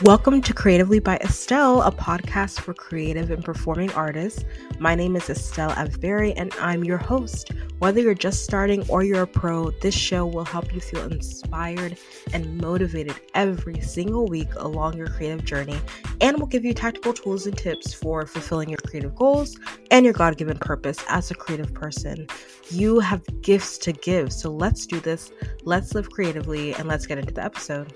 Welcome to Creatively by Estelle, a podcast for creative and performing artists. My name is Estelle Avberry, and I'm your host. Whether you're just starting or you're a pro, this show will help you feel inspired and motivated every single week along your creative journey, and will give you tactical tools and tips for fulfilling your creative goals and your God-given purpose as a creative person. You have gifts to give, so let's do this. Let's live creatively, and let's get into the episode.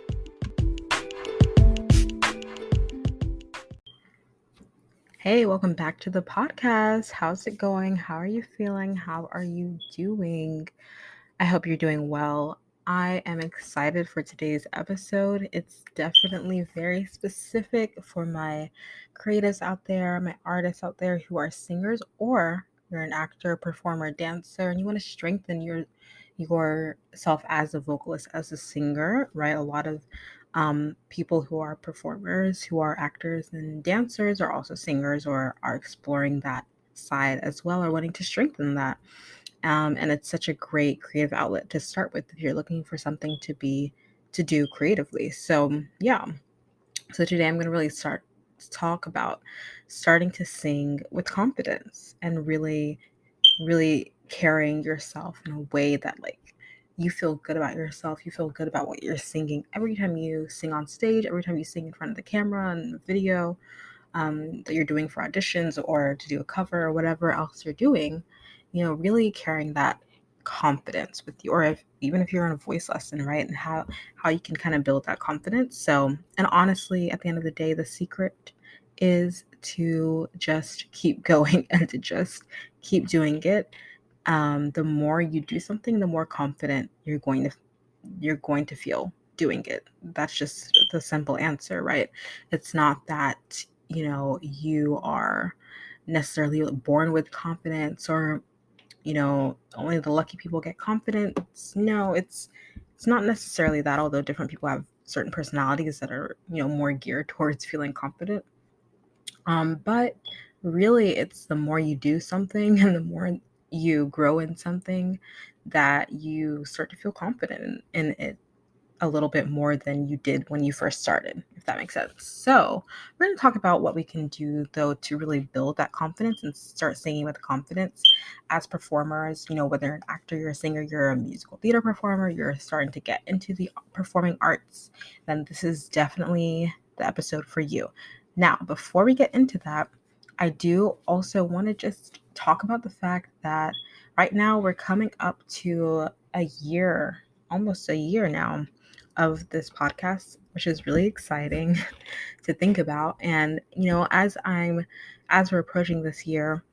Hey, welcome back to the podcast. How's it going? How are you feeling? How are you doing? I hope you're doing well. I am excited for today's episode. It's definitely very specific for my creatives out there, my artists out there who are singers, or you're an actor, performer, dancer, and you want to strengthen yourself as a vocalist, as a singer, right? A lot of people who are performers, who are actors and dancers, are also singers or are exploring that side as well, or wanting to strengthen that. And it's such a great creative outlet to start with if you're looking for something to do creatively. So yeah. So today I'm going to really start to talk about starting to sing with confidence and really carrying yourself in a way that you feel good about yourself, you feel good about what you're singing every time you sing on stage, every time you sing in front of the camera and the video that you're doing for auditions or to do a cover or whatever else you're doing, really carrying that confidence with you, or even if you're in a voice lesson, right? And how you can kind of build that confidence. So, and honestly, at the end of the day, the secret is to just keep going and to just keep doing it. The more you do something, the more confident you're going to feel doing it. That's just the simple answer, right? It's not that you are necessarily born with confidence, or only the lucky people get confidence. No, it's not necessarily that, although different people have certain personalities that are more geared towards feeling confident. But really, it's the more you do something and the more you grow in something that you start to feel confident in it a little bit more than you did when you first started, if that makes sense. So we're going to talk about what we can do, though, to really build that confidence and start singing with confidence as performers. Whether you're an actor, you're a singer, you're a musical theater performer, you're starting to get into the performing arts, then this is definitely the episode for you. Now, before we get into that, I do also want to just talk about the fact that right now we're coming up to a year, almost a year now, of this podcast, which is really exciting to think about. And as we're approaching this year,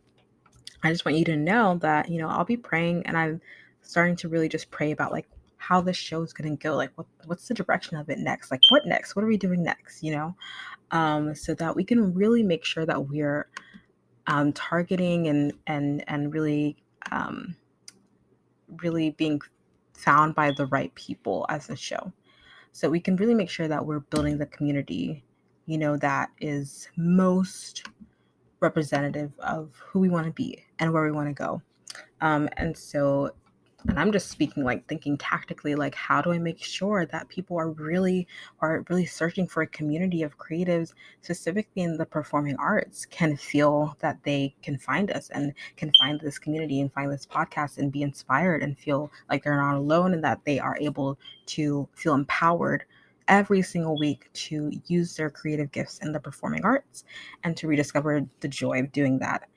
I just want you to know that I'll be praying, and I'm starting to really just pray about how this show is going to go, what's the direction of it next, what next, what are we doing next, so that we can really make sure that we're targeting and really being found by the right people as a show. So we can really make sure that we're building the community, that is most representative of who we want to be and where we want to go. And I'm just speaking, thinking tactically, how do I make sure that people are really searching for a community of creatives, specifically in the performing arts, can feel that they can find us and can find this community and find this podcast and be inspired and feel like they're not alone, and that they are able to feel empowered every single week to use their creative gifts in the performing arts and to rediscover the joy of doing that.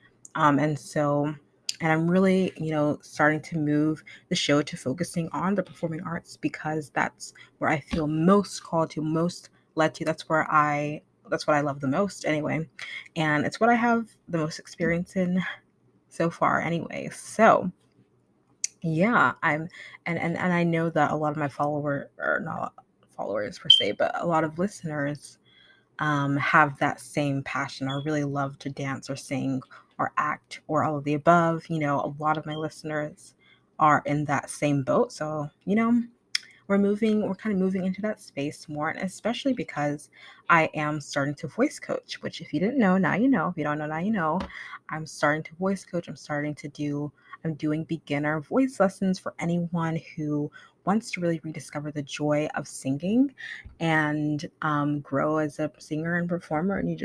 And I'm really, starting to move the show to focusing on the performing arts, because that's where I feel most called to, most led to. That's what I love the most anyway. And it's what I have the most experience in so far anyway. So yeah, and I know that a lot of my not followers per se, but a lot of listeners have that same passion, or really love to dance or sing or act or all of the above. A lot of my listeners are in that same boat. So, we're kind of moving into that space more, and especially because I am starting to voice coach, which, if you didn't know, now you know. If you don't know, now you know. I'm starting to voice coach. I'm doing beginner voice lessons for anyone who wants to really rediscover the joy of singing and grow as a singer and performer, and you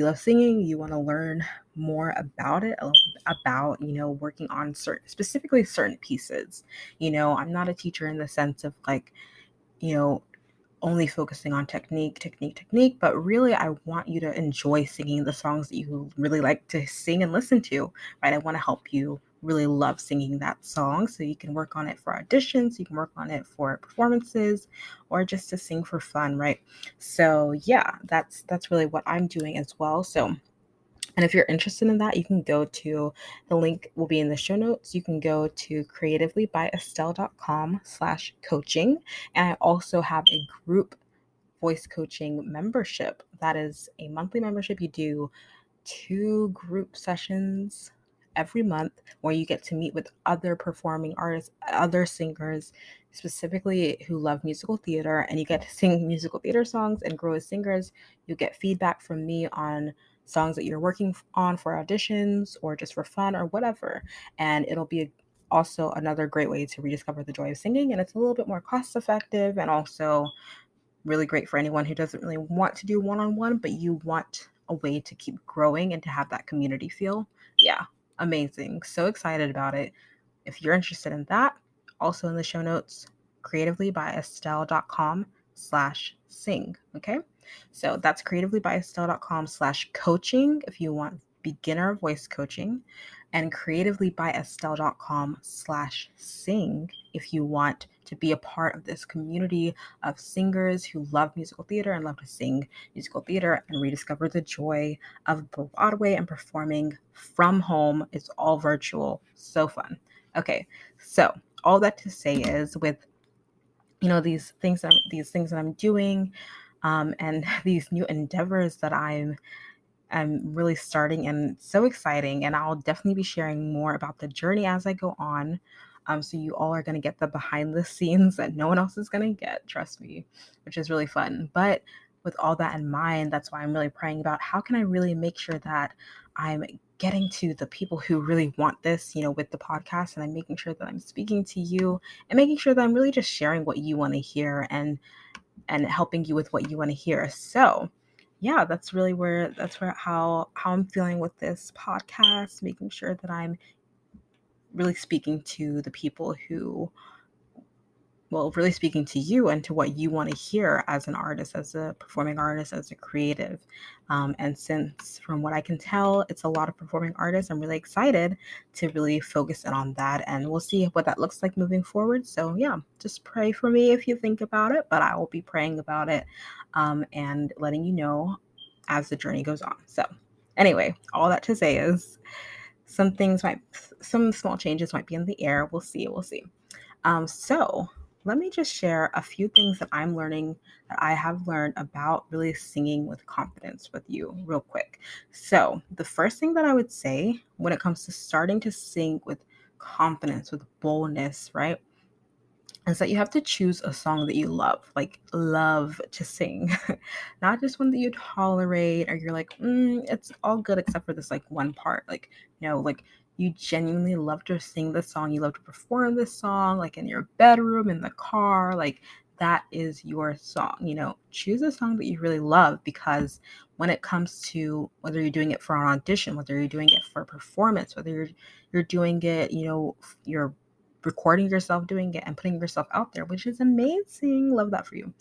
love singing, you want to learn more about it, about working on specifically certain pieces. I'm not a teacher in the sense of like, you know only focusing on technique, but really I want you to enjoy singing the songs that you really like to sing and listen to, right? I want to help you really love singing that song so you can work on it for auditions, you can work on it for performances, or just to sing for fun, right? So yeah, that's really what I'm doing as well. So, and if you're interested in that, you can go to the link will be in the show notes. You can go to creativelybyestelle.com/coaching. And I also have a group voice coaching membership. That is a monthly membership. You do 2 group sessions every month where you get to meet with other performing artists, other singers, specifically who love musical theater, and you get to sing musical theater songs and grow as singers. You get feedback from me on songs that you're working on for auditions or just for fun or whatever. And it'll be also another great way to rediscover the joy of singing. And it's a little bit more cost effective and also really great for anyone who doesn't really want to do one-on-one, but you want a way to keep growing and to have that community feel. Yeah, amazing. So excited about it. If you're interested in that, also in the show notes, creativelybyestelle.com/sing. Okay. So that's creativelybyestelle.com/coaching if you want beginner voice coaching, and creativelybyestelle.com/sing if you want to be a part of this community of singers who love musical theater and love to sing musical theater and rediscover the joy of Broadway and performing from home. It's all virtual. So fun. Okay, so all that to say is with these things that I'm doing, and these new endeavors that I'm really starting, and it's so exciting. And I'll definitely be sharing more about the journey as I go on. So you all are going to get the behind the scenes that no one else is going to get, trust me, which is really fun. But with all that in mind, that's why I'm really praying about how can I really make sure that I'm getting to the people who really want this, with the podcast, and I'm making sure that I'm speaking to you and making sure that I'm really just sharing what you want to hear and helping you with what you want to hear. So yeah, that's where how I'm feeling with this podcast, making sure that I'm really speaking to the people who, well, really speaking to you and to what you want to hear as an artist, as a performing artist, as a creative. And since from what I can tell, it's a lot of performing artists, I'm really excited to really focus in on that. And we'll see what that looks like moving forward. So, yeah, just pray for me if you think about it, but I will be praying about it, and letting you know as the journey goes on. So, anyway, all that to say is some small changes might be in the air. We'll see. We'll see. So let me just share a few things that I'm learning that I have learned about really singing with confidence with you real quick. So the first thing that I would say when it comes to starting to sing with confidence, with boldness, right, is that you have to choose a song that you love, like love to sing, not just one that you tolerate or you're like, it's all good except for this like one part. Like, like you genuinely love to sing this song, you love to perform this song, like in your bedroom, in the car, like that is your song. Choose a song that you really love, because when it comes to whether you're doing it for an audition, whether you're doing it for a performance, whether you're doing it, you're recording yourself doing it and putting yourself out there, which is amazing. Love that for you.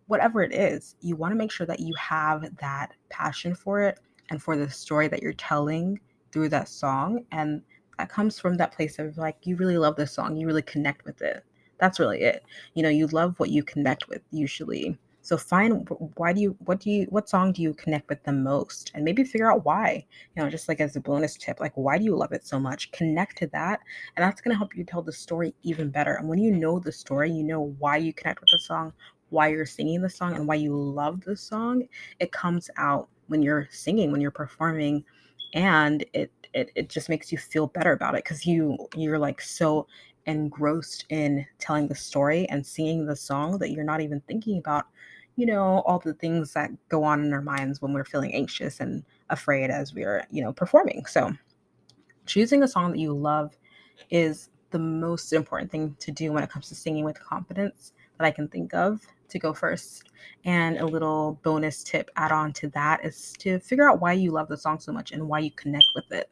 Whatever it is, you want to make sure that you have that passion for it and for the story that you're telling through that song. And that comes from that place of like, you really love this song, you really connect with it. That's really it. You love what you connect with usually. So find what song do you connect with the most, and maybe figure out why, just like as a bonus tip, like why do you love it so much? Connect to that, and that's going to help you tell the story even better. And when you know the story, you know why you connect with the song, why you're singing the song, and why you love the song. It comes out when you're singing, when you're performing, and it just makes you feel better about it, because you're like so engrossed in telling the story and singing the song that you're not even thinking about all the things that go on in our minds when we're feeling anxious and afraid as we're performing. So choosing a song that you love is the most important thing to do when it comes to singing with confidence that I can think of to go first. And a little bonus tip add on to that is to figure out why you love the song so much and why you connect with it.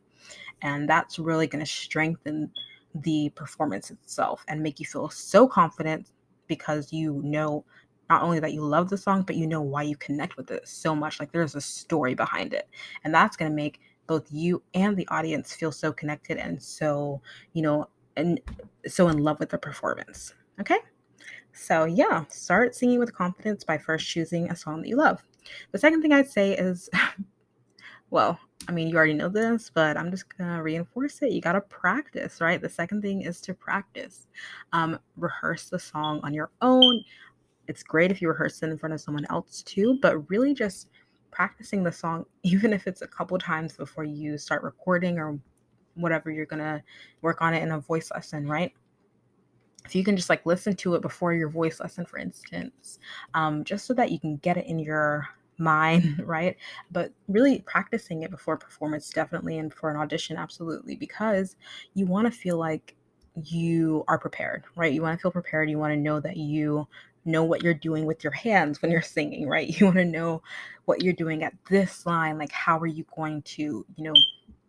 And that's really going to strengthen the performance itself and make you feel so confident because you know not only that you love the song, but you know why you connect with it so much. Like there's a story behind it. And that's going to make both you and the audience feel so connected and so, and so in love with the performance. Okay. So, yeah, start singing with confidence by first choosing a song that you love. The second thing I'd say is, well, I mean, you already know this, but I'm just gonna reinforce it. You gotta practice, right? The second thing is to practice. Rehearse the song on your own. It's great if you rehearse it in front of someone else too, but really just practicing the song, even if it's a couple times before you start recording or whatever you're gonna work on it in a voice lesson, right? If you can just like listen to it before your voice lesson, for instance, just so that you can get it in your mind, right? But really practicing it before performance, definitely, and for an audition, absolutely, because you want to feel like you are prepared, right? You want to feel prepared. You want to know that you know what you're doing with your hands when you're singing, right? You want to know what you're doing at this line. Like, how are you going to,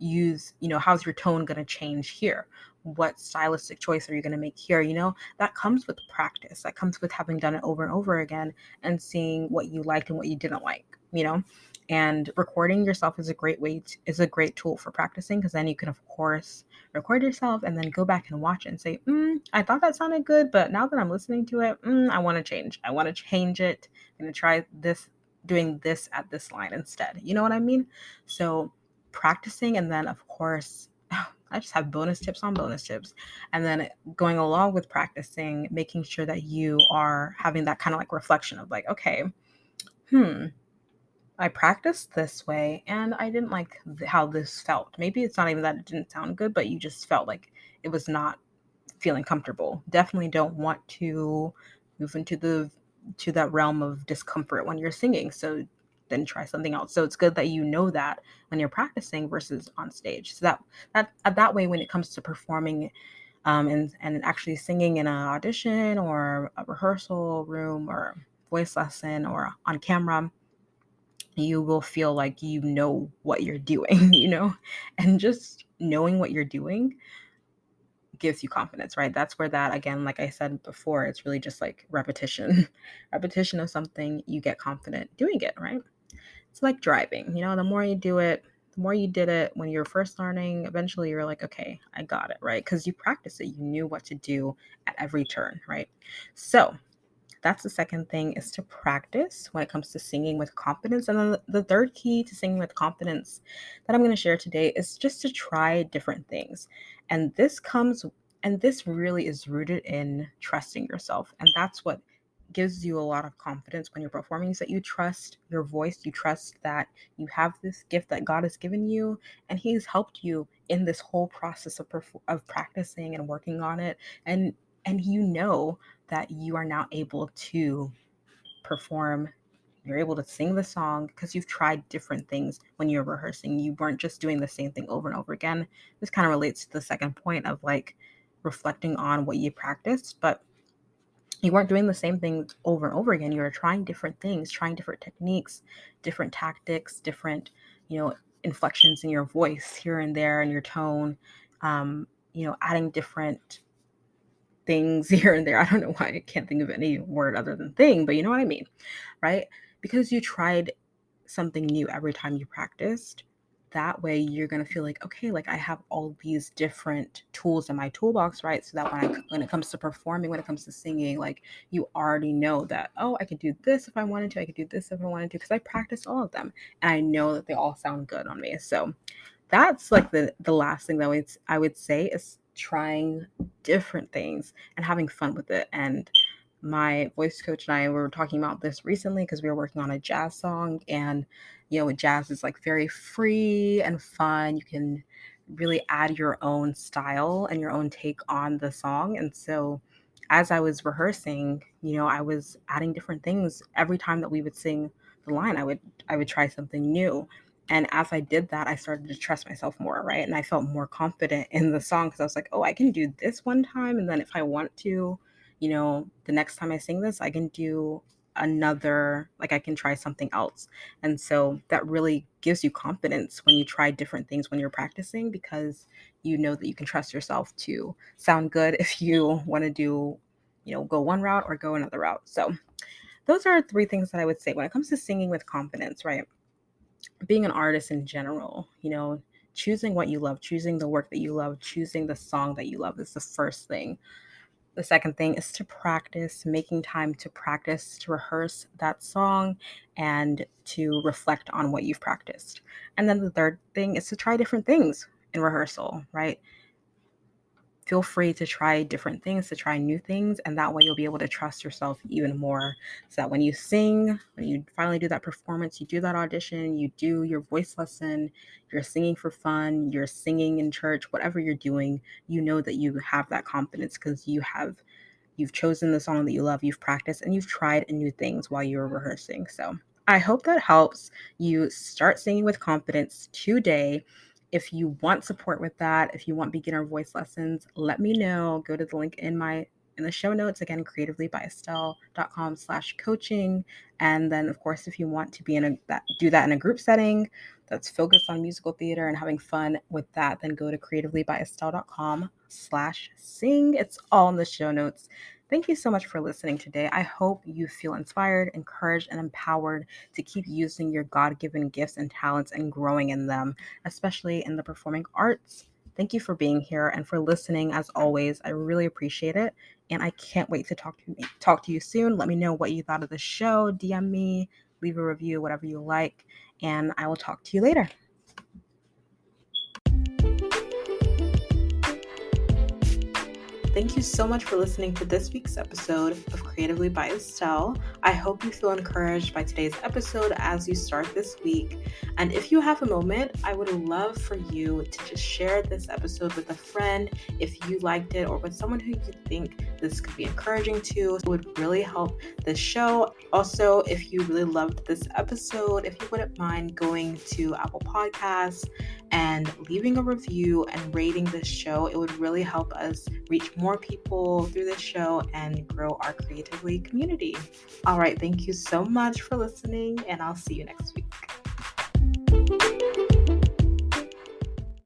use, how's your tone going to change here? What stylistic choice are you going to make here? That comes with practice. That comes with having done it over and over again and seeing what you liked and what you didn't like. And recording yourself is a great is a great tool for practicing, because then you can of course record yourself and then go back and watch it and say, I thought that sounded good, but now that I'm listening to it, I want to change. I want to change it. I'm going to try this, doing this at this line instead. You know what I mean? So practicing, and then of course, I just have bonus tips on bonus tips. And then going along with practicing, making sure that you are having that kind of like reflection of like, okay, I practiced this way and I didn't like how this felt. Maybe it's not even that it didn't sound good, but you just felt like it was not feeling comfortable. Definitely don't want to move into to that realm of discomfort when you're singing. So then try something else. So it's good that you know that when you're practicing versus on stage. So that way, when it comes to performing, and actually singing in an audition or a rehearsal room or voice lesson or on camera, you will feel like you know what you're doing, and just knowing what you're doing gives you confidence, right? That's where that, again, like I said before, it's really just like repetition. Repetition of something, you get confident doing it, right? It's like driving, the more you do it, the more you did it when you're first learning, eventually you're like, okay, I got it, right? Because you practice it, you knew what to do at every turn, right? So that's the second thing, is to practice when it comes to singing with confidence. And then the third key to singing with confidence that I'm going to share today is just to try different things. And this really is rooted in trusting yourself. And that's what gives you a lot of confidence when you're performing, is that you trust your voice, you trust that you have this gift that God has given you, and He's helped you in this whole process of practicing and working on it. And that you are now able to perform, you're able to sing the song because you've tried different things when you're rehearsing. You weren't just doing the same thing over and over again. This kind of relates to the second point of like reflecting on what you practiced, but you weren't doing the same thing over and over again. You were trying different things, trying different techniques, different tactics, different, inflections in your voice here and there, in your tone, adding different things here and there. I don't know why I can't think of any word other than thing, but you know what I mean, right? Because you tried something new every time you practiced. That way you're going to feel like, okay, like I have all these different tools in my toolbox, right? So that when it comes to performing, when it comes to singing, like you already know that, oh, I could do this if I wanted to, I could do this if I wanted to, because I practiced all of them and I know that they all sound good on me. So that's like the last thing that I would say is trying different things and having fun with it. And my voice coach and I were talking about this recently because we were working on a jazz song, and jazz is like very free and fun. You can really add your own style and your own take on the song. And so as I was rehearsing, I was adding different things every time that we would sing the line. I would try something new. And as I did that, I started to trust myself more, right? And I felt more confident in the song because I was like, oh, I can do this one time. And then if I want to, the next time I sing this, I can do another, like I can try something else. And so that really gives you confidence when you try different things when you're practicing, because you know that you can trust yourself to sound good if you want to do, go one route or go another route. So those are three things that I would say when it comes to singing with confidence, right? Being an artist in general, choosing what you love, choosing the work that you love, choosing the song that you love is the first thing. The second thing is to practice, making time to practice, to rehearse that song and to reflect on what you've practiced. And then the third thing is to try different things in rehearsal, right? Feel free to try different things, to try new things, and that way you'll be able to trust yourself even more. So that when you sing, when you finally do that performance, you do that audition, you do your voice lesson, you're singing for fun, you're singing in church, whatever you're doing, you know that you have that confidence because you've chosen the song that you love, you've practiced, and you've tried new things while you were rehearsing. So I hope that helps you start singing with confidence today. If you want support with that, if you want beginner voice lessons, let me know. Go to the link in the show notes, again, creativelybyestelle.com/coaching. And then of course, if you want to be do that in a group setting that's focused on musical theater and having fun with that, then go to creativelybyestelle.com/sing. It's all in the show notes. Thank you so much for listening today. I hope you feel inspired, encouraged, and empowered to keep using your God-given gifts and talents and growing in them, especially in the performing arts. Thank you for being here and for listening. As always, I really appreciate it. And I can't wait to talk to you soon. Let me know what you thought of the show. DM me, leave a review, whatever you like, and I will talk to you later. Thank you so much for listening to this week's episode of Creatively by Estelle. I hope you feel encouraged by today's episode as you start this week. And if you have a moment, I would love for you to just share this episode with a friend if you liked it, or with someone who you think this could be encouraging to. It would really help this show. Also, if you really loved this episode, if you wouldn't mind going to Apple Podcasts and leaving a review and rating this show, it would really help us reach more people through this show and grow our Creatively community. All right, thank you so much for listening, and I'll see you next week.